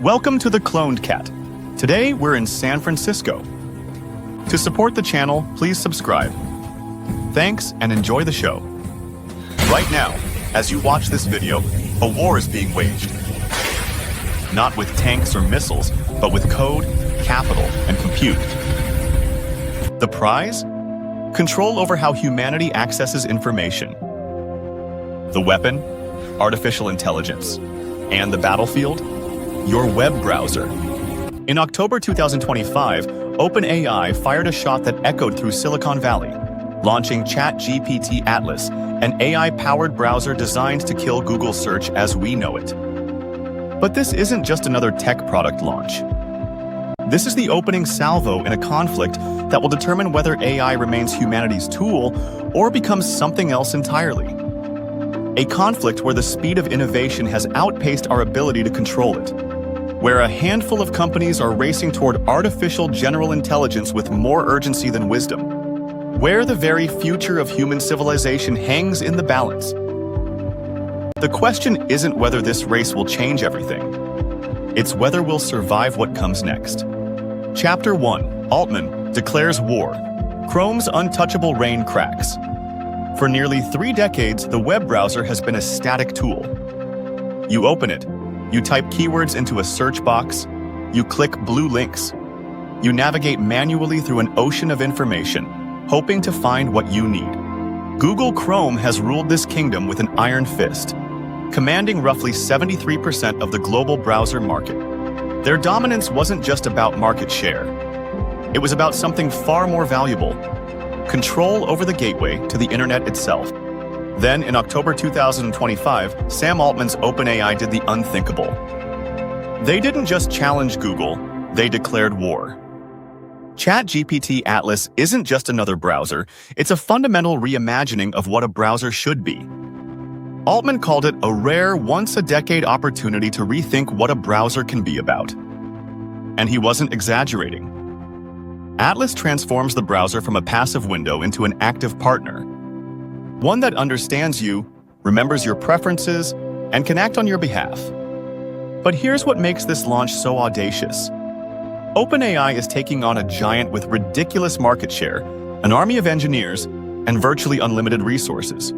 Welcome to the Cloned Cat. Today we're in San Francisco. To support the channel, please subscribe. Thanks and enjoy the show. Right now, as you watch this video, a war is being waged. Not with tanks or missiles, but with code, capital, and compute. The prize? Control over how humanity accesses information. The weapon? Artificial intelligence. And the battlefield? Your web browser. In October 2025, OpenAI fired a shot that echoed through Silicon Valley, launching ChatGPT Atlas, an AI-powered browser designed to kill Google search as we know it. But this isn't just another tech product launch. This is the opening salvo in a conflict that will determine whether AI remains humanity's tool or becomes something else entirely. A conflict where the speed of innovation has outpaced our ability to control it, where a handful of companies are racing toward artificial general intelligence with more urgency than wisdom, where the very future of human civilization hangs in the balance. The question isn't whether this race will change everything. It's whether we'll survive what comes next. Chapter 1. Altman declares war. Chrome's untouchable reign cracks. For nearly 3 decades, the web browser has been a static tool. You open it, you type keywords into a search box, you click blue links. You navigate manually through an ocean of information, hoping to find what you need. Google Chrome has ruled this kingdom with an iron fist, commanding roughly 73% of the global browser market. Their dominance wasn't just about market share. It was about something far more valuable: control over the gateway to the internet itself. Then, in October 2025, Sam Altman's OpenAI did the unthinkable. They didn't just challenge Google, they declared war. ChatGPT Atlas isn't just another browser, it's a fundamental reimagining of what a browser should be. Altman called it a rare, once-a-decade opportunity to rethink what a browser can be about. And he wasn't exaggerating. Atlas transforms the browser from a passive window into an active partner. One that understands you, remembers your preferences, and can act on your behalf. But here's what makes this launch so audacious. OpenAI is taking on a giant with ridiculous market share, an army of engineers, and virtually unlimited resources.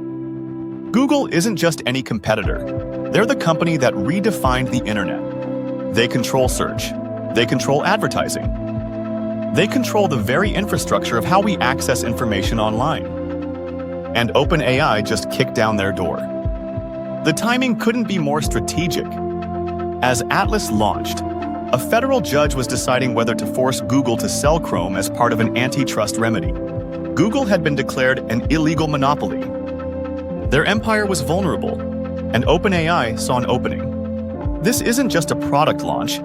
Google isn't just any competitor. They're the company that redefined the internet. They control search. They control advertising. They control the very infrastructure of how we access information online. And OpenAI just kicked down their door. The timing couldn't be more strategic. As Atlas launched, a federal judge was deciding whether to force Google to sell Chrome as part of an antitrust remedy. Google had been declared an illegal monopoly. Their empire was vulnerable, and OpenAI saw an opening. This isn't just a product launch.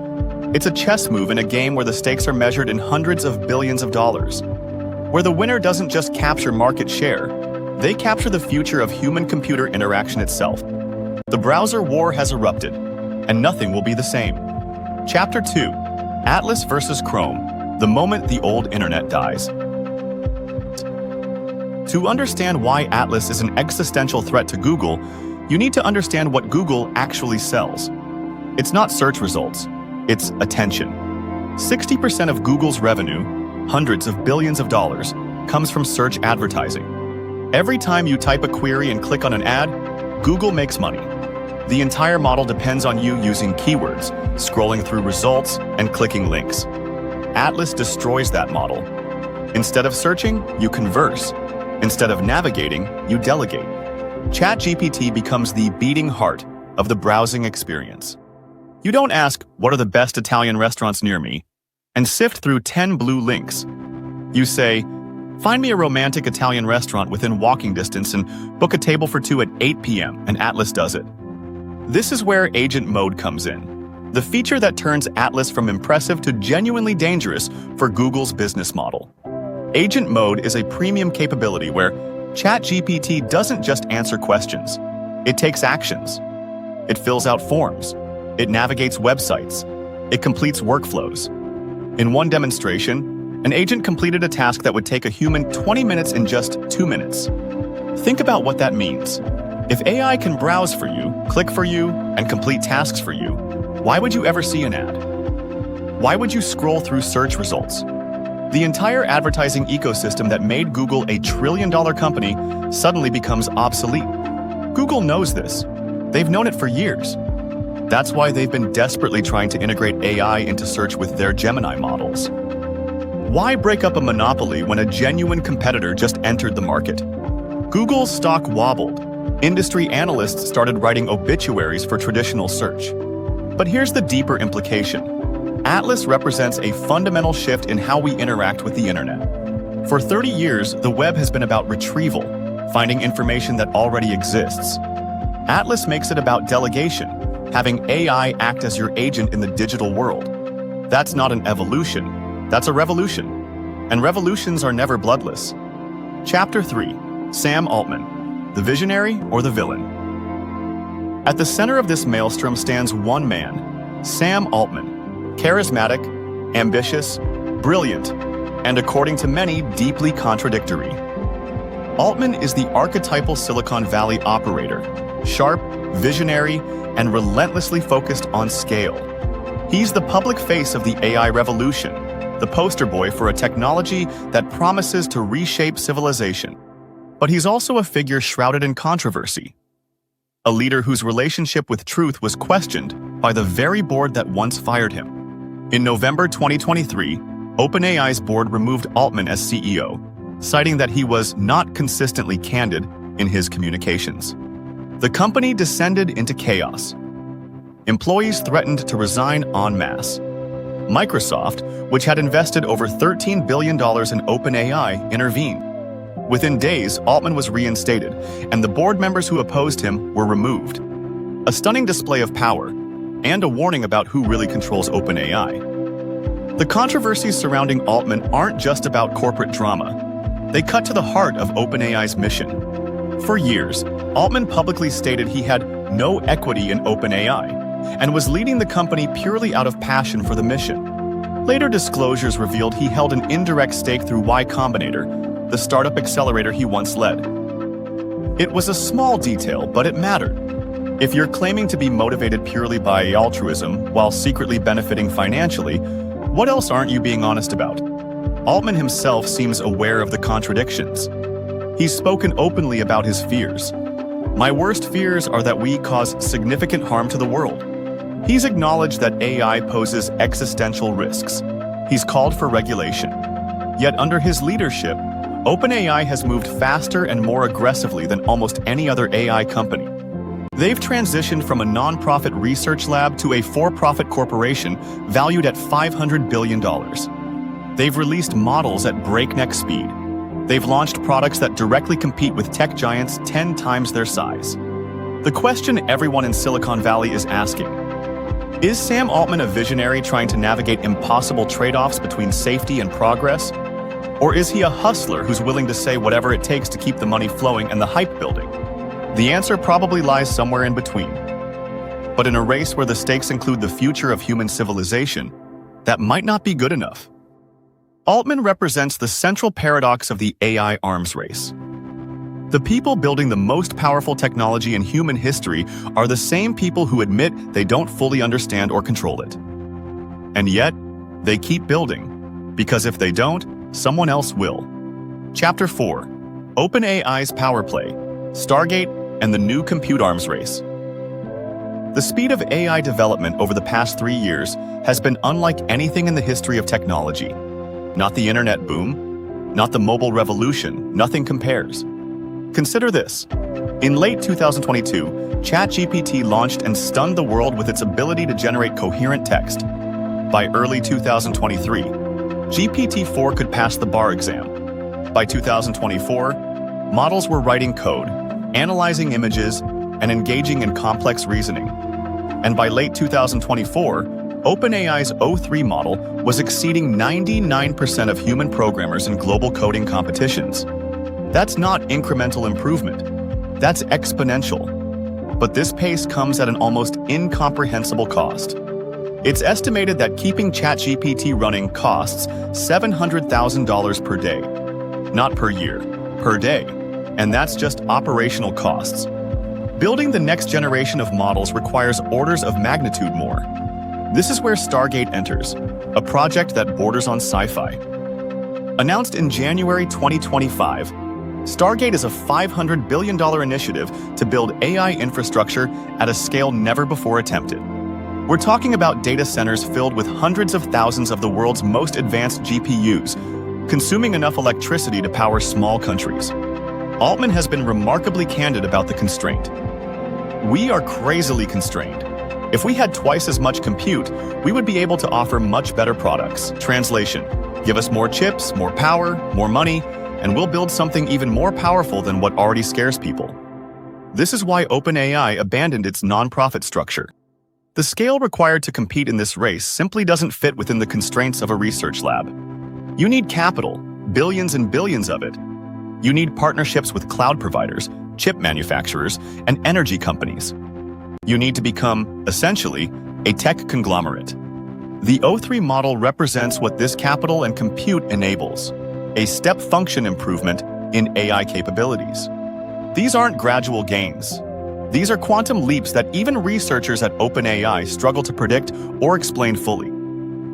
It's a chess move in a game where the stakes are measured in hundreds of billions of dollars, where the winner doesn't just capture market share, they capture the future of human-computer interaction itself. The browser war has erupted, and nothing will be the same. Chapter 2. Atlas versus Chrome, the moment the old internet dies. To understand why Atlas is an existential threat to Google, you need to understand what Google actually sells. It's not search results, it's attention. 60% of Google's revenue, hundreds of billions of dollars, comes from search advertising. Every time you type a query and click on an ad, Google makes money. The entire model depends on you using keywords, scrolling through results, and clicking links. Atlas destroys that model. Instead of searching, you converse. Instead of navigating, you delegate. ChatGPT becomes the beating heart of the browsing experience. You don't ask, "What are the best Italian restaurants near me?" and sift through 10 blue links. You say, "Find me a romantic Italian restaurant within walking distance and book a table for 2 at 8 p.m., and Atlas does it. This is where agent mode comes in, the feature that turns Atlas from impressive to genuinely dangerous for Google's business model. Agent mode is a premium capability where ChatGPT doesn't just answer questions. It takes actions. It fills out forms. It navigates websites. It completes workflows. In one demonstration, an agent completed a task that would take a human 20 minutes in just 2 minutes. Think about what that means. If AI can browse for you, click for you, and complete tasks for you, Why would you ever see an ad? Why would you scroll through search results? The entire advertising ecosystem that made Google a trillion-dollar company suddenly becomes obsolete. Google knows this. They've known it for years. That's why they've been desperately trying to integrate AI into search with their Gemini models. Why break up a monopoly when a genuine competitor just entered the market? Google's stock wobbled. Industry analysts started writing obituaries for traditional search. But here's the deeper implication. Atlas represents a fundamental shift in how we interact with the internet. For 30 years, the web has been about retrieval, finding information that already exists. Atlas makes it about delegation, having AI act as your agent in the digital world. That's not an evolution, that's a revolution. And revolutions are never bloodless. Chapter 3. Sam Altman, the visionary or the villain? At the center of this maelstrom stands one man, Sam Altman, charismatic, ambitious, brilliant, and according to many, deeply contradictory. Altman is the archetypal Silicon Valley operator, sharp, visionary, and relentlessly focused on scale. He's the public face of the AI revolution, the poster boy for a technology that promises to reshape civilization. But he's also a figure shrouded in controversy. A leader whose relationship with truth was questioned by the very board that once fired him. In November 2023, OpenAI's board removed Altman as CEO, citing that he was not consistently candid in his communications. The company descended into chaos. Employees threatened to resign en masse. Microsoft, which had invested over $13 billion in OpenAI, intervened. Within days, Altman was reinstated, and the board members who opposed him were removed. A stunning display of power, and a warning about who really controls OpenAI. The controversies surrounding Altman aren't just about corporate drama. They cut to the heart of OpenAI's mission. For years, Altman publicly stated he had no equity in OpenAI and was leading the company purely out of passion for the mission. Later disclosures revealed he held an indirect stake through Y Combinator, the startup accelerator he once led. It was a small detail, but it mattered. If you're claiming to be motivated purely by altruism while secretly benefiting financially, what else aren't you being honest about? Altman himself seems aware of the contradictions. He's spoken openly about his fears. My worst fears are that we cause significant harm to the world. He's acknowledged that AI poses existential risks. He's called for regulation. Yet under his leadership, OpenAI has moved faster and more aggressively than almost any other AI company. They've transitioned from a nonprofit research lab to a for-profit corporation valued at $500 billion. They've released models at breakneck speed. They've launched products that directly compete with tech giants 10 times their size. The question everyone in Silicon Valley is asking: is Sam Altman a visionary trying to navigate impossible trade-offs between safety and progress? Or is he a hustler who's willing to say whatever it takes to keep the money flowing and the hype building? The answer probably lies somewhere in between. But in a race where the stakes include the future of human civilization, that might not be good enough. Altman represents the central paradox of the AI arms race. The people building the most powerful technology in human history are the same people who admit they don't fully understand or control it. And yet, they keep building, because if they don't, someone else will. Chapter 4. OpenAI's Power Play, Stargate, and the New Compute Arms Race. The speed of AI development over the past 3 years has been unlike anything in the history of technology. Not the internet boom, not the mobile revolution, nothing compares. Consider this. In late 2022, ChatGPT launched and stunned the world with its ability to generate coherent text. By early 2023, GPT-4 could pass the bar exam. By 2024, models were writing code, analyzing images, and engaging in complex reasoning. And by late 2024, OpenAI's O3 model was exceeding 99% of human programmers in global coding competitions. That's not incremental improvement. That's exponential. But this pace comes at an almost incomprehensible cost. It's estimated that keeping ChatGPT running costs $700,000 per day. Not per year, per day. And that's just operational costs. Building the next generation of models requires orders of magnitude more. This is where Stargate enters, a project that borders on sci-fi. Announced in January 2025, Stargate is a $500 billion initiative to build AI infrastructure at a scale never before attempted. We're talking about data centers filled with hundreds of thousands of the world's most advanced GPUs, consuming enough electricity to power small countries. Altman has been remarkably candid about the constraint. We are crazily constrained. If we had twice as much compute, we would be able to offer much better products. Translation: give us more chips, more power, more money, and we'll build something even more powerful than what already scares people. This is why OpenAI abandoned its non-profit structure. The scale required to compete in this race simply doesn't fit within the constraints of a research lab. You need capital, billions and billions of it. You need partnerships with cloud providers, chip manufacturers, and energy companies. You need to become, essentially, a tech conglomerate. The O3 model represents what this capital and compute enables: a step function improvement in AI capabilities. These aren't gradual gains. These are quantum leaps that even researchers at OpenAI struggle to predict or explain fully.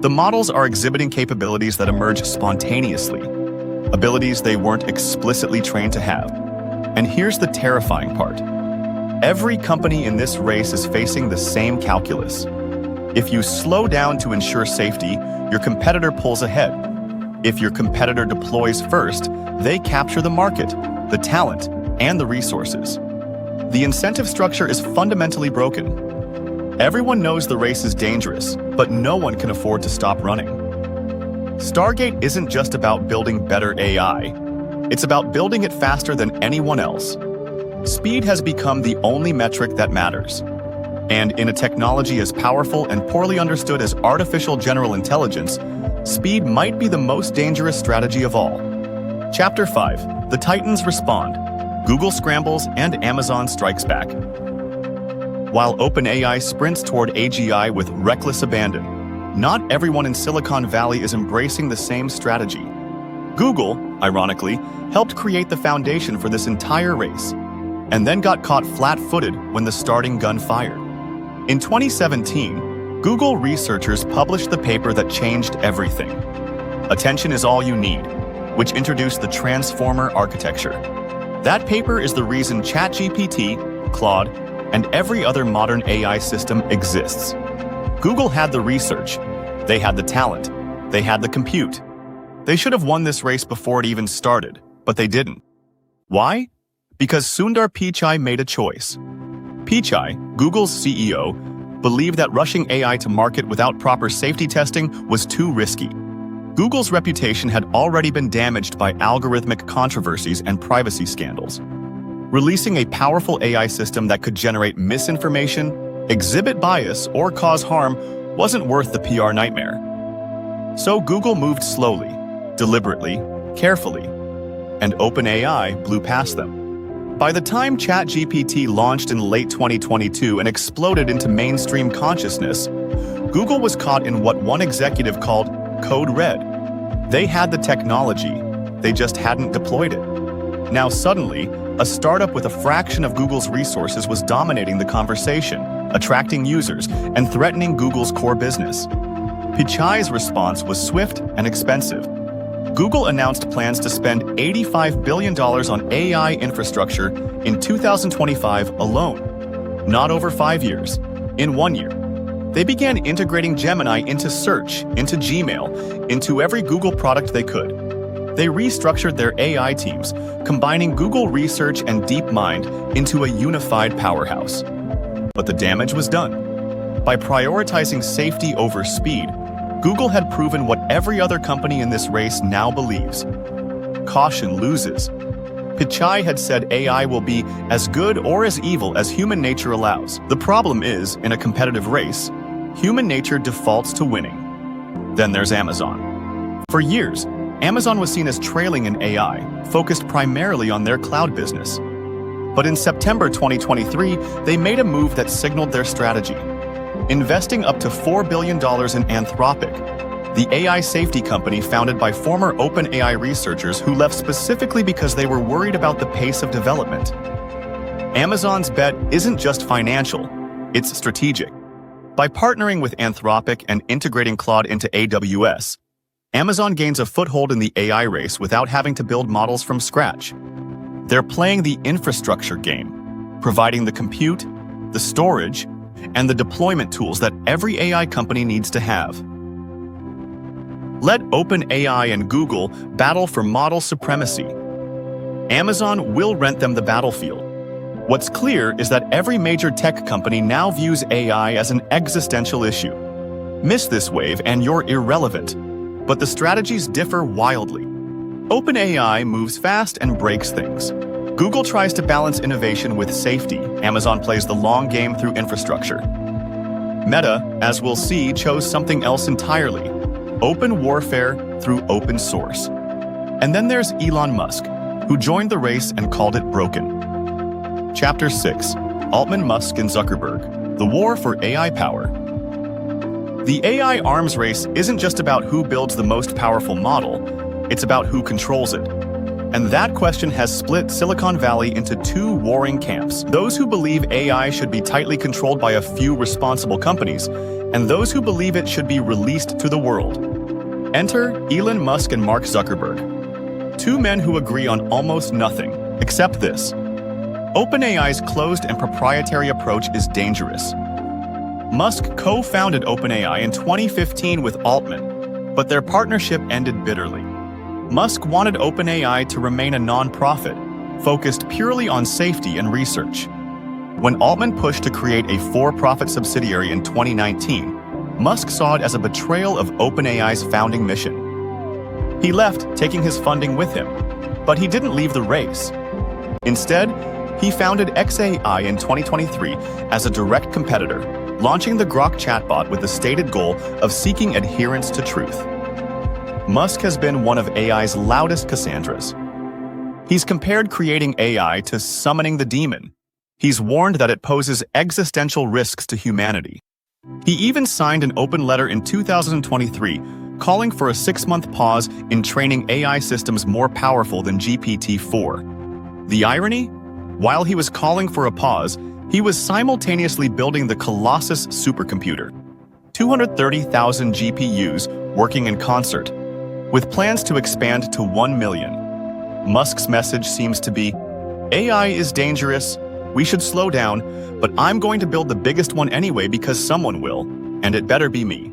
The models are exhibiting capabilities that emerge spontaneously, abilities they weren't explicitly trained to have. And here's the terrifying part. Every company in this race is facing the same calculus. If you slow down to ensure safety, your competitor pulls ahead. If your competitor deploys first, they capture the market, the talent, and the resources. The incentive structure is fundamentally broken. Everyone knows the race is dangerous, but no one can afford to stop running. Stargate isn't just about building better AI. It's about building it faster than anyone else. Speed has become the only metric that matters. And in a technology as powerful and poorly understood as artificial general intelligence, speed might be the most dangerous strategy of all. Chapter 5. The Titans respond. Google scrambles and Amazon strikes back. While OpenAI sprints toward AGI with reckless abandon, not everyone in Silicon Valley is embracing the same strategy. Google, ironically, helped create the foundation for this entire race, and then got caught flat-footed when the starting gun fired. In 2017, Google researchers published the paper that changed everything. Attention is all you need, which introduced the transformer architecture. That paper is the reason ChatGPT, Claude, and every other modern AI system exists. Google had the research, they had the talent, they had the compute. They should have won this race before it even started, but they didn't. Why? Because Sundar Pichai made a choice. Pichai, Google's CEO, believed that rushing AI to market without proper safety testing was too risky. Google's reputation had already been damaged by algorithmic controversies and privacy scandals. Releasing a powerful AI system that could generate misinformation, exhibit bias, or cause harm wasn't worth the PR nightmare. So Google moved slowly, deliberately, carefully, and OpenAI blew past them. By the time ChatGPT launched in late 2022 and exploded into mainstream consciousness, Google was caught in what one executive called code red. They had the technology, they just hadn't deployed it. Now suddenly, a startup with a fraction of Google's resources was dominating the conversation, attracting users, and threatening Google's core business. Pichai's response was swift and expensive. Google announced plans to spend $85 billion on AI infrastructure in 2025 alone. Not over 5 years, in 1 year. They began integrating Gemini into Search, into Gmail, into every Google product they could. They restructured their AI teams, combining Google Research and DeepMind into a unified powerhouse. But the damage was done. By prioritizing safety over speed, Google had proven what every other company in this race now believes. Caution loses. Pichai had said AI will be as good or as evil as human nature allows. The problem is, in a competitive race, human nature defaults to winning. Then there's Amazon. For years, Amazon was seen as trailing in AI, focused primarily on their cloud business. But in September 2023, they made a move that signaled their strategy. Investing up to $4 billion in Anthropic, the AI safety company founded by former OpenAI researchers who left specifically because they were worried about the pace of development. Amazon's bet isn't just financial, it's strategic. By partnering with Anthropic and integrating Claude into AWS, Amazon gains a foothold in the AI race without having to build models from scratch. They're playing the infrastructure game, providing the compute, the storage, and the deployment tools that every AI company needs to have. Let OpenAI and Google battle for model supremacy. Amazon will rent them the battlefield. What's clear is that every major tech company now views AI as an existential issue. Miss this wave and you're irrelevant. But the strategies differ wildly. OpenAI moves fast and breaks things. Google tries to balance innovation with safety. Amazon plays the long game through infrastructure. Meta, as we'll see, chose something else entirely: open warfare through open source. And then there's Elon Musk, who joined the race and called it broken. Chapter 6: Altman, Musk, and Zuckerberg, the war for AI power. The AI arms race isn't just about who builds the most powerful model, it's about who controls it. And that question has split Silicon Valley into two warring camps: those who believe AI should be tightly controlled by a few responsible companies, and those who believe it should be released to the world. Enter Elon Musk and Mark Zuckerberg, two men who agree on almost nothing, except this: OpenAI's closed and proprietary approach is dangerous. Musk co-founded OpenAI in 2015 with Altman, but their partnership ended bitterly. Musk wanted OpenAI to remain a non-profit, focused purely on safety and research. When Altman pushed to create a for-profit subsidiary in 2019, Musk saw it as a betrayal of OpenAI's founding mission. He left, taking his funding with him, but he didn't leave the race. Instead, he founded xAI in 2023 as a direct competitor, launching the Grok chatbot with the stated goal of seeking adherence to truth. Musk has been one of AI's loudest Cassandras. He's compared creating AI to summoning the demon. He's warned that it poses existential risks to humanity. He even signed an open letter in 2023 calling for a 6-month pause in training AI systems more powerful than GPT-4. The irony? While he was calling for a pause, he was simultaneously building the Colossus supercomputer, 230,000 GPUs working in concert, with plans to expand to 1 million. Musk's message seems to be, AI is dangerous, we should slow down, but I'm going to build the biggest one anyway because someone will, and it better be me.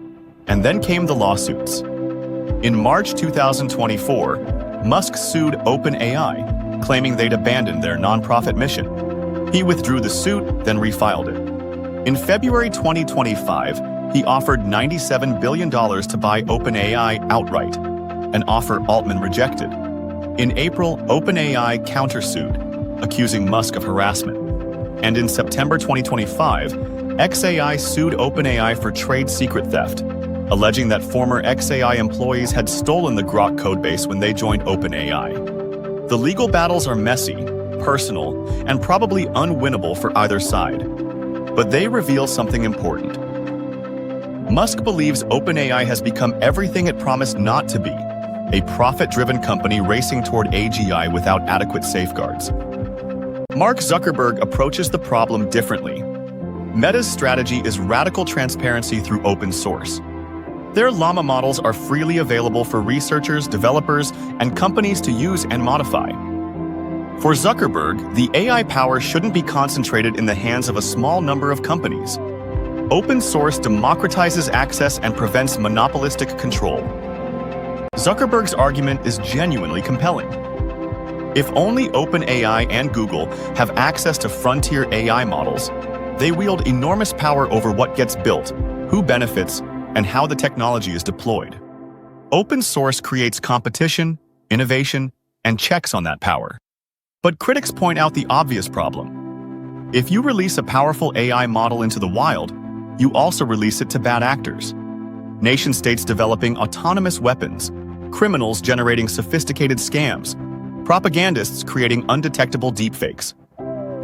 And then came the lawsuits. In March 2024, Musk sued OpenAI, claiming they'd abandoned their nonprofit mission. He withdrew the suit, then refiled it. In February 2025, he offered $97 billion to buy OpenAI outright, an offer Altman rejected. In April, OpenAI countersued, accusing Musk of harassment. And in September 2025, xAI sued OpenAI for trade secret theft, alleging that former xAI employees had stolen the Grok codebase when they joined OpenAI. The legal battles are messy, personal, and probably unwinnable for either side. But they reveal something important. Musk believes OpenAI has become everything it promised not to be, a profit-driven company racing toward AGI without adequate safeguards. Mark Zuckerberg approaches the problem differently. Meta's strategy is radical transparency through open source. Their llama models are freely available for researchers, developers, and companies to use and modify. For Zuckerberg, the AI power shouldn't be concentrated in the hands of a small number of companies. Open source democratizes access and prevents monopolistic control. Zuckerberg's argument is genuinely compelling. If only OpenAI and Google have access to frontier AI models, they wield enormous power over what gets built, who benefits, and how the technology is deployed. Open source creates competition, innovation, and checks on that power. But critics point out the obvious problem. If you release a powerful AI model into the wild, you also release it to bad actors. Nation-states developing autonomous weapons, criminals generating sophisticated scams, propagandists creating undetectable deepfakes.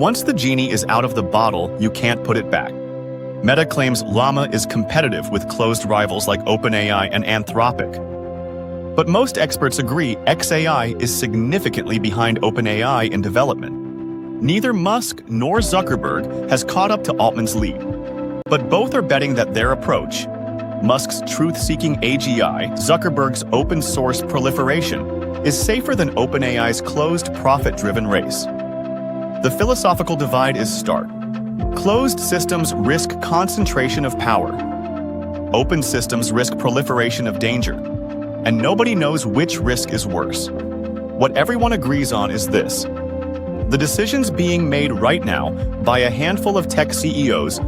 Once the genie is out of the bottle, you can't put it back. Meta claims Llama is competitive with closed rivals like OpenAI and Anthropic. But most experts agree xAI is significantly behind OpenAI in development. Neither Musk nor Zuckerberg has caught up to Altman's lead. But both are betting that their approach, Musk's truth-seeking AGI, Zuckerberg's open-source proliferation, is safer than OpenAI's closed, profit-driven race. The philosophical divide is stark. Closed systems risk concentration of power. Open systems risk proliferation of danger. And nobody knows which risk is worse. What everyone agrees on is this: the decisions being made right now by a handful of tech CEOs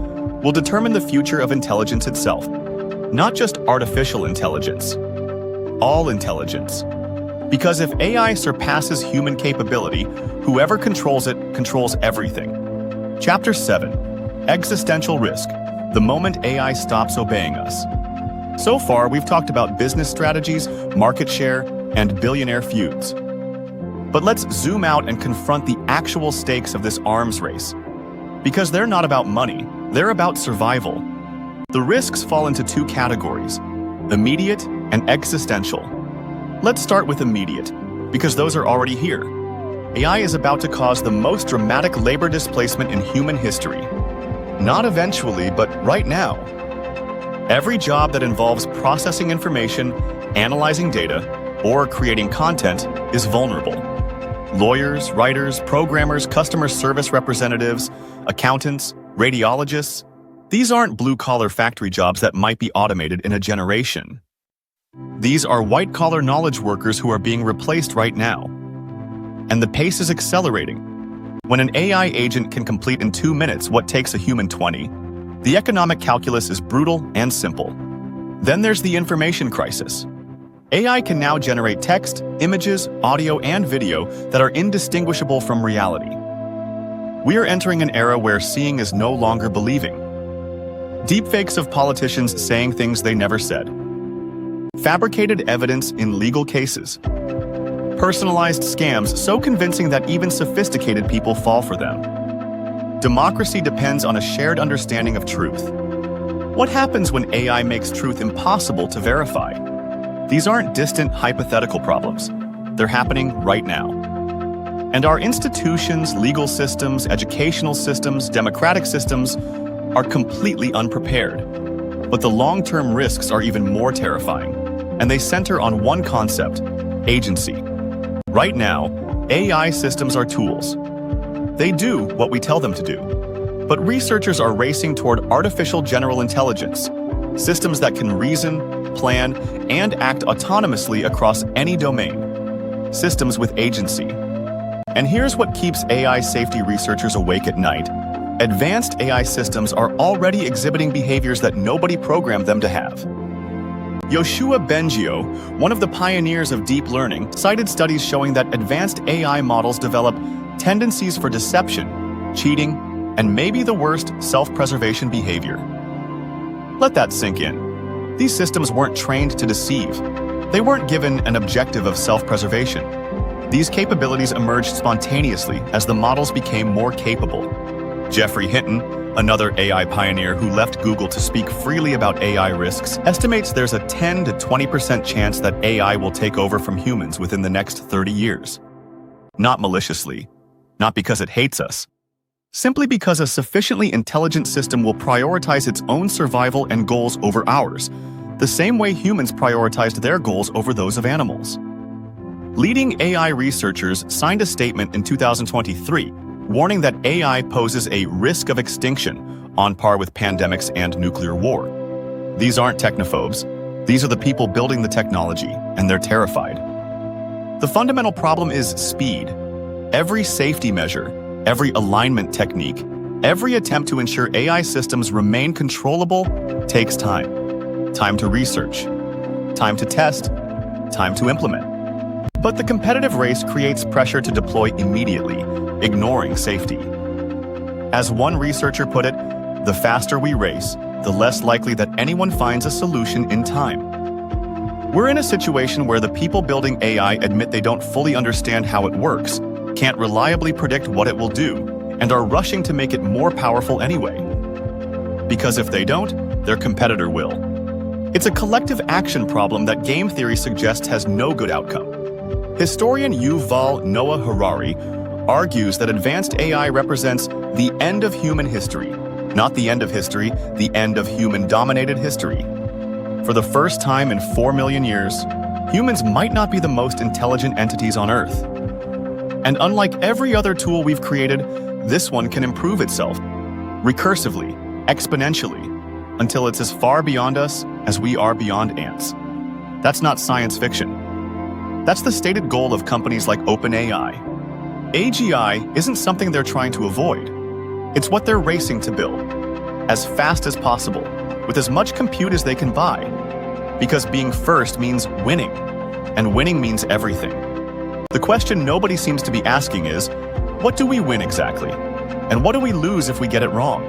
will determine the future of intelligence itself. Not just artificial intelligence, all intelligence. Because if AI surpasses human capability, whoever controls it controls everything. Chapter 7. Existential risk. The moment AI stops obeying us. So far, we've talked about business strategies, market share, and billionaire feuds. But let's zoom out and confront the actual stakes of this arms race. Because they're not about money, they're about survival. The risks fall into two categories: immediate and existential. Let's start with immediate, because those are already here. AI is about to cause the most dramatic labor displacement in human history. Not eventually, but right now. Every job that involves processing information, analyzing data, or creating content is vulnerable. Lawyers, writers, programmers, customer service representatives, accountants, radiologists, these aren't blue-collar factory jobs that might be automated in a generation. These are white-collar knowledge workers who are being replaced right now. And the pace is accelerating. When an AI agent can complete in 2 minutes what takes a human 20, the economic calculus is brutal and simple. Then there's the information crisis. AI can now generate text, images, audio, and video that are indistinguishable from reality. We are entering an era where seeing is no longer believing. Deepfakes of politicians saying things they never said. Fabricated evidence in legal cases. Personalized scams so convincing that even sophisticated people fall for them. Democracy depends on a shared understanding of truth. What happens when AI makes truth impossible to verify? These aren't distant hypothetical problems. They're happening right now. And our institutions, legal systems, educational systems, democratic systems are completely unprepared. But the long-term risks are even more terrifying, and they center on one concept: agency. Right now, AI systems are tools. They do what we tell them to do. But researchers are racing toward artificial general intelligence, systems that can reason, plan, and act autonomously across any domain. Systems with agency. And here's what keeps AI safety researchers awake at night. Advanced AI systems are already exhibiting behaviors that nobody programmed them to have. Yoshua Bengio, one of the pioneers of deep learning, cited studies showing that advanced AI models develop tendencies for deception, cheating, and maybe the worst, self-preservation behavior. Let that sink in. These systems weren't trained to deceive. They weren't given an objective of self-preservation. These capabilities emerged spontaneously as the models became more capable. Geoffrey Hinton, another AI pioneer who left Google to speak freely about AI risks, estimates there's a 10 to 20% chance that AI will take over from humans within the next 30 years. Not maliciously, not because it hates us, simply because a sufficiently intelligent system will prioritize its own survival and goals over ours, the same way humans prioritized their goals over those of animals. Leading AI researchers signed a statement in 2023 warning that AI poses a risk of extinction on par with pandemics and nuclear war. These aren't technophobes. These are the people building the technology, and they're terrified. The fundamental problem is speed. Every safety measure, every alignment technique, every attempt to ensure AI systems remain controllable takes time. Time to research, time to test, time to implement. But the competitive race creates pressure to deploy immediately, ignoring safety. As one researcher put it, the faster we race, the less likely that anyone finds a solution in time. We're in a situation where the people building AI admit they don't fully understand how it works, can't reliably predict what it will do, and are rushing to make it more powerful anyway. Because if they don't, their competitor will. It's a collective action problem that game theory suggests has no good outcome. Historian Yuval Noah Harari argues that advanced AI represents the end of human history, Not the end of history, the end of human-dominated history. For the first time in 4 million years, humans might not be the most intelligent entities on Earth. And unlike every other tool we've created, this one can improve itself, recursively, exponentially, until it's as far beyond us as we are beyond ants. That's not science fiction. That's the stated goal of companies like OpenAI. AGI isn't something they're trying to avoid. It's what they're racing to build, as fast as possible, with as much compute as they can buy. Because being first means winning, and winning means everything. The question nobody seems to be asking is, what do we win exactly? And what do we lose if we get it wrong?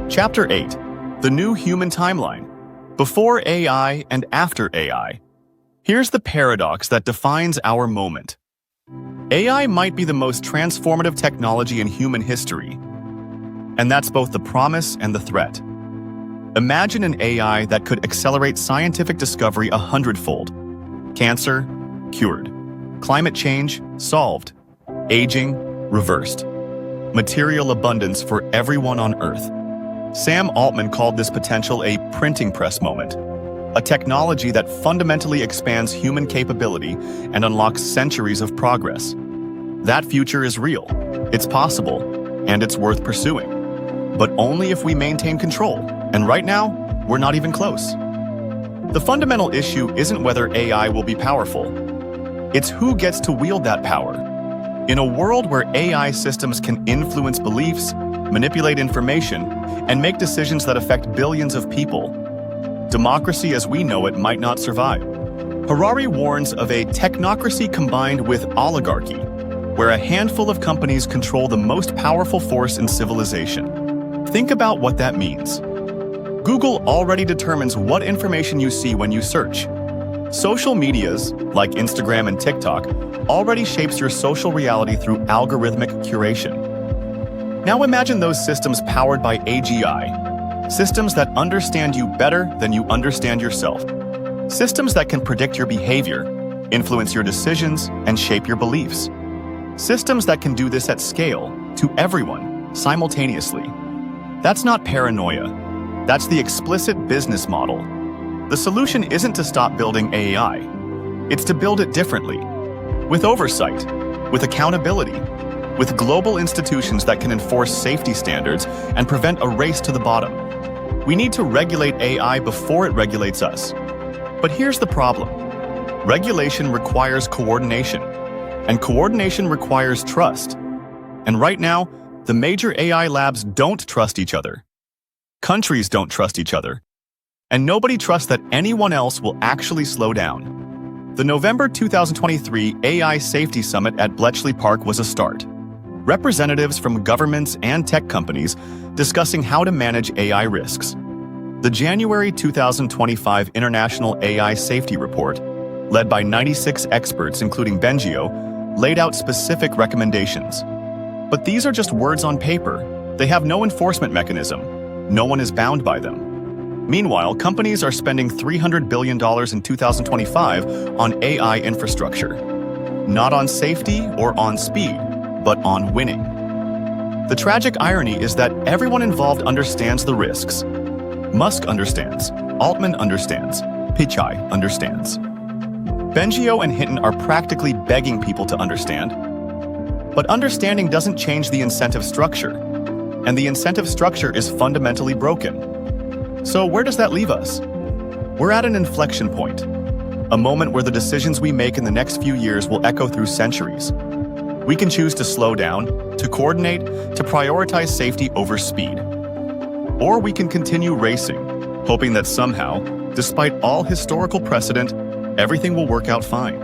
Chapter 8, The New Human Timeline. Before AI and after AI. Here's the paradox that defines our moment. AI might be the most transformative technology in human history, and that's both the promise and the threat. Imagine an AI that could accelerate scientific discovery 100-fold. Cancer, cured. Climate change, solved. Aging, reversed. Material abundance for everyone on Earth. Sam Altman called this potential a printing press moment, a technology that fundamentally expands human capability and unlocks centuries of progress. That future is real, it's possible, and it's worth pursuing. But only if we maintain control, and right now, we're not even close. The fundamental issue isn't whether AI will be powerful. It's who gets to wield that power. In a world where AI systems can influence beliefs, manipulate information, and make decisions that affect billions of people, democracy as we know it might not survive. Harari warns of a technocracy combined with oligarchy, where a handful of companies control the most powerful force in civilization. Think about what that means. Google already determines what information you see when you search. Social medias, like Instagram and TikTok, already shapes your social reality through algorithmic curation. Now imagine those systems powered by AGI, systems that understand you better than you understand yourself, systems that can predict your behavior, influence your decisions, and shape your beliefs, systems that can do this at scale, to everyone, simultaneously. That's not paranoia. That's the explicit business model. The solution isn't to stop building AI. It's to build it differently, with oversight, with accountability, with global institutions that can enforce safety standards and prevent a race to the bottom. We need to regulate AI before it regulates us. But here's the problem. Regulation requires coordination, and coordination requires trust. And right now, the major AI labs don't trust each other. Countries don't trust each other. And nobody trusts that anyone else will actually slow down. The November 2023 AI Safety Summit at Bletchley Park was a start. Representatives from governments and tech companies discussing how to manage AI risks. The January 2025 International AI Safety Report, led by 96 experts including Bengio, laid out specific recommendations. But these are just words on paper. They have no enforcement mechanism. No one is bound by them. Meanwhile, companies are spending $300 billion in 2025 on AI infrastructure. Not on safety or on speed, but on winning. The tragic irony is that everyone involved understands the risks. Musk understands, Altman understands, Pichai understands. Bengio and Hinton are practically begging people to understand. But understanding doesn't change the incentive structure, and the incentive structure is fundamentally broken. So where does that leave us? We're at an inflection point, a moment where the decisions we make in the next few years will echo through centuries. We can choose to slow down, to coordinate, to prioritize safety over speed. Or we can continue racing, hoping that somehow, despite all historical precedent, everything will work out fine.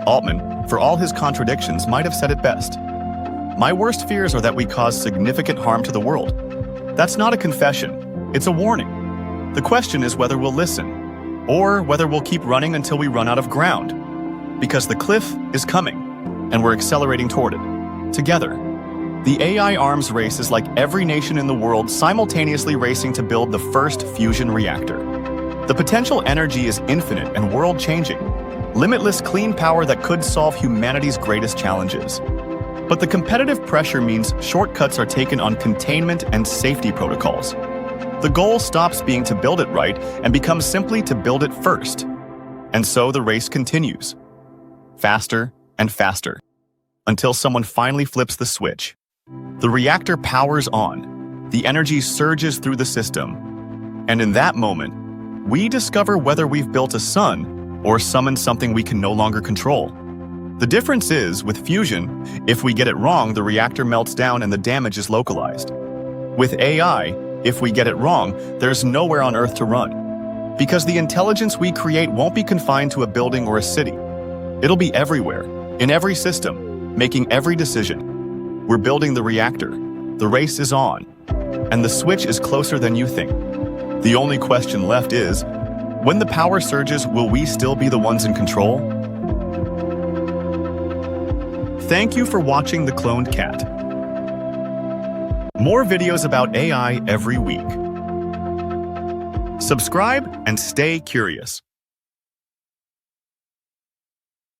Altman, for all his contradictions, might have said it best. My worst fears are that we cause significant harm to the world. That's not a confession, it's a warning. The question is whether we'll listen, or whether we'll keep running until we run out of ground. Because the cliff is coming, and we're accelerating toward it, together. The AI arms race is like every nation in the world simultaneously racing to build the first fusion reactor. The potential energy is infinite and world-changing, limitless clean power that could solve humanity's greatest challenges. But the competitive pressure means shortcuts are taken on containment and safety protocols. The goal stops being to build it right and becomes simply to build it first. And so the race continues. Faster and faster, until someone finally flips the switch. The reactor powers on. The energy surges through the system. And in that moment, we discover whether we've built a sun or summoned something we can no longer control. The difference is, with fusion, if we get it wrong, the reactor melts down and the damage is localized. With AI, if we get it wrong, there's nowhere on Earth to run. Because the intelligence we create won't be confined to a building or a city. It'll be everywhere, in every system, making every decision. We're building the reactor. The race is on. And the switch is closer than you think. The only question left is, when the power surges, will we still be the ones in control? Thank you for watching The Cloned Cat. More videos about AI every week. Subscribe and stay curious.